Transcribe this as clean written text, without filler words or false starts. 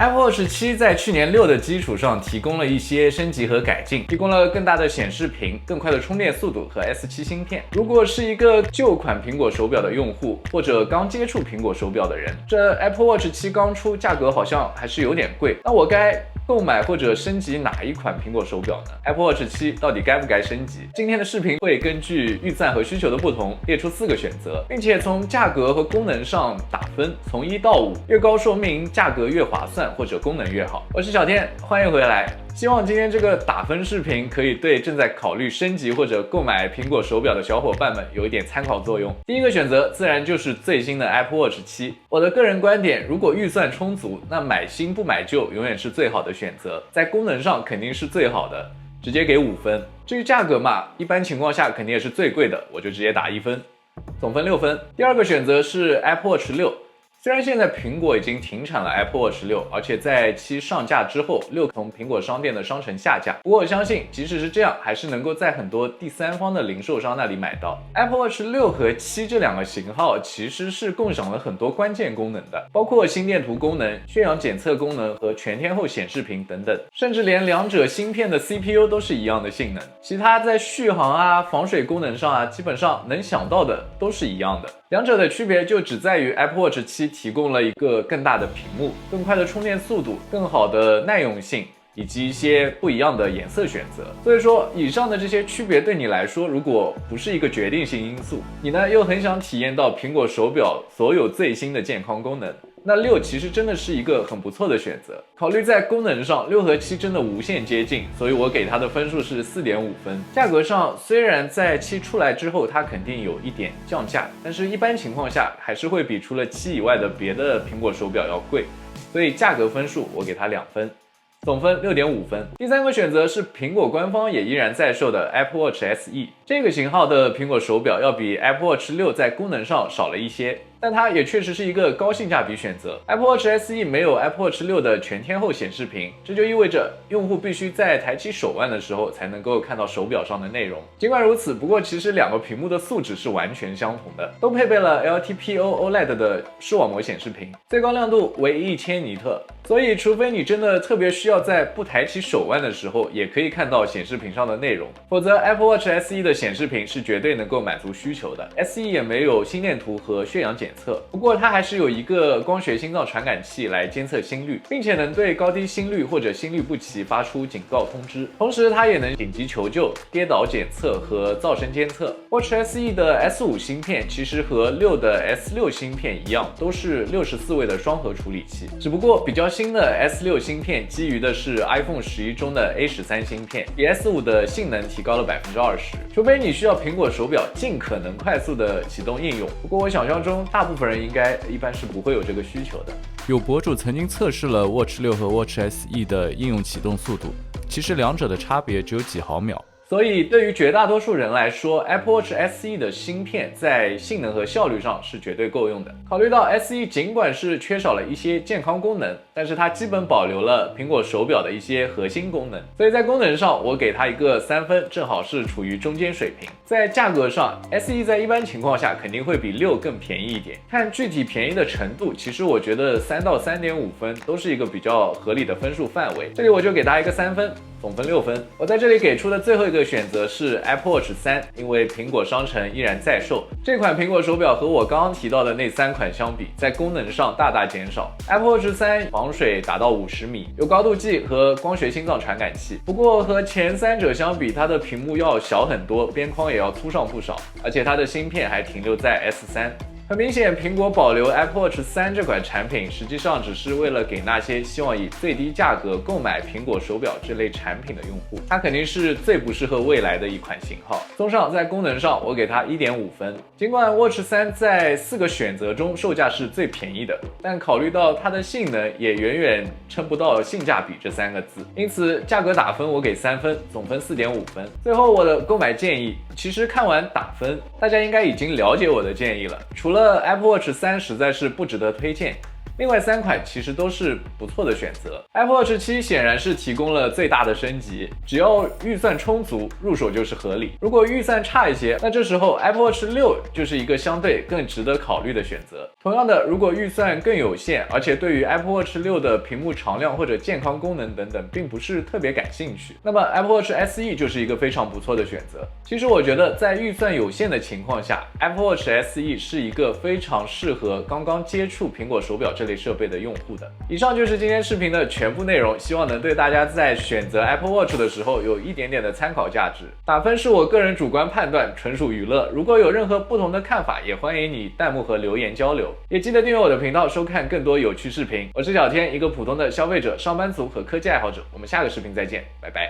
Apple Watch 7在去年6的基础上提供了一些升级和改进，提供了更大的显示屏、更快的充电速度和 S7 芯片。如果是一个旧款苹果手表的用户，或者刚接触苹果手表的人，这 Apple Watch 7刚出，价格好像还是有点贵。那我该购买或者升级哪一款苹果手表呢？ Apple Watch 7到底该不该升级？今天的视频会根据预算和需求的不同，列出4个选择，并且从价格和功能上打分，从1到5，越高说明价格越划算，或者功能越好。我是小天，欢迎回来。希望今天这个打分视频可以对正在考虑升级或者购买苹果手表的小伙伴们有一点参考作用。第一个选择自然就是最新的 Apple Watch 7。我的个人观点，如果预算充足，那买新不买旧永远是最好的选择，在功能上肯定是最好的，直接给5分。至于价格嘛，一般情况下肯定也是最贵的，我就直接打1分，总分6分。第二个选择是 Apple Watch 6。虽然现在苹果已经停产了 Apple Watch 6，而且在7上架之后，6从苹果商店的商城下架。不过我相信，即使是这样，还是能够在很多第三方的零售商那里买到。Apple Watch 6和7这2个型号其实是共享了很多关键功能的，包括心电图功能、血氧检测功能和全天候显示屏等等，甚至连两者芯片的 CPU 都是一样的性能。其他在续航啊、防水功能上啊，基本上能想到的都是一样的。两者的区别就只在于 Apple Watch 7提供了一个更大的屏幕、更快的充电速度、更好的耐用性，以及一些不一样的颜色选择。所以说，以上的这些区别对你来说，如果不是一个决定性因素，你呢又很想体验到苹果手表所有最新的健康功能，那6其实真的是一个很不错的选择。考虑在功能上，6和7真的无限接近，所以我给它的分数是4.5分。价格上，虽然在7出来之后它肯定有一点降价，但是一般情况下还是会比除了7以外的别的苹果手表要贵，所以价格分数我给它2分。总分6.5分。第三个选择是苹果官方也依然在售的 Apple Watch SE。这个型号的苹果手表要比 Apple Watch 6在功能上少了一些，但它也确实是一个高性价比选择。Apple Watch SE 没有 Apple Watch 6的全天候显示屏，这就意味着用户必须在抬起手腕的时候才能够看到手表上的内容。尽管如此，不过其实2个屏幕的素质是完全相同的，都配备了 LTPO OLED 的视网膜显示屏，最高亮度为1000尼特。所以除非你真的特别需要在不抬起手腕的时候也可以看到显示屏上的内容，否则 Apple Watch SE 的显示屏是绝对能够满足需求的。SE 也没有心电图和血氧检测，不过它还是有一个光学心脏传感器来监测心率，并且能对高低心率或者心律不齐发出警告通知。同时它也能紧急求救、跌倒检测和噪声监测。Watch SE 的 S5 芯片其实和6的 S6 芯片一样，都是64位的双核处理器，只不过比较新的 S6 芯片基于的是 iPhone 11中的 A13 芯片，比 S5 的性能提高了20%。除非你需要苹果手表尽可能快速的启动应用，不过我想象中大部分人一般是不会有这个需求的。有博主曾经测试了 Watch 6和 Watch SE 的应用启动速度，其实两者的差别只有几毫秒。所以对于绝大多数人来说， Apple Watch SE 的芯片在性能和效率上是绝对够用的。考虑到 SE 尽管是缺少了一些健康功能，但是它基本保留了苹果手表的一些核心功能，所以在功能上我给它一个3分，正好是处于中间水平。在价格上， SE 在一般情况下肯定会比6更便宜一点，看具体便宜的程度，其实我觉得3到3.5分都是一个比较合理的分数范围，这里我就给它一个3分，总分6分。我在这里给出的最后一个选择是 Apple Watch 3，因为苹果商城依然在售。这款苹果手表和我刚刚提到的那3款相比，在功能上大大减少。Apple Watch 3防水达到50米，有高度计和光学心脏传感器，不过和前3者相比，它的屏幕要小很多，边框也要粗上不少，而且它的芯片还停留在 S3。很明显，苹果保留 Apple Watch 3这款产品，实际上只是为了给那些希望以最低价格购买苹果手表这类产品的用户，它肯定是最不适合未来的一款型号。综上，在功能上，我给它1.5分。尽管 Watch 3在4个选择中售价是最便宜的，但考虑到它的性能也远远撑不到性价比这3个字，因此价格打分我给3分，总分4.5分。最后我的购买建议，其实看完打分，大家应该已经了解我的建议了。除了Apple Watch 3实在是不值得推荐，另外3款其实都是不错的选择。Apple Watch 7显然是提供了最大的升级，只要预算充足，入手就是合理。如果预算差一些，那这时候 Apple Watch 6就是一个相对更值得考虑的选择。同样的，如果预算更有限，而且对于 Apple Watch 6的屏幕常亮或者健康功能等等并不是特别感兴趣，那么 Apple Watch SE 就是一个非常不错的选择。其实我觉得在预算有限的情况下， Apple Watch SE 是一个非常适合刚刚接触苹果手表这类设备的用户的。以上就是今天视频的全部内容，希望能对大家在选择 Apple Watch 的时候有一点点的参考价值。打分是我个人主观判断，纯属娱乐。如果有任何不同的看法，也欢迎你弹幕和留言交流。也记得订阅我的频道，收看更多有趣视频。我是小天，一个普通的消费者、上班族和科技爱好者。我们下个视频再见，拜拜。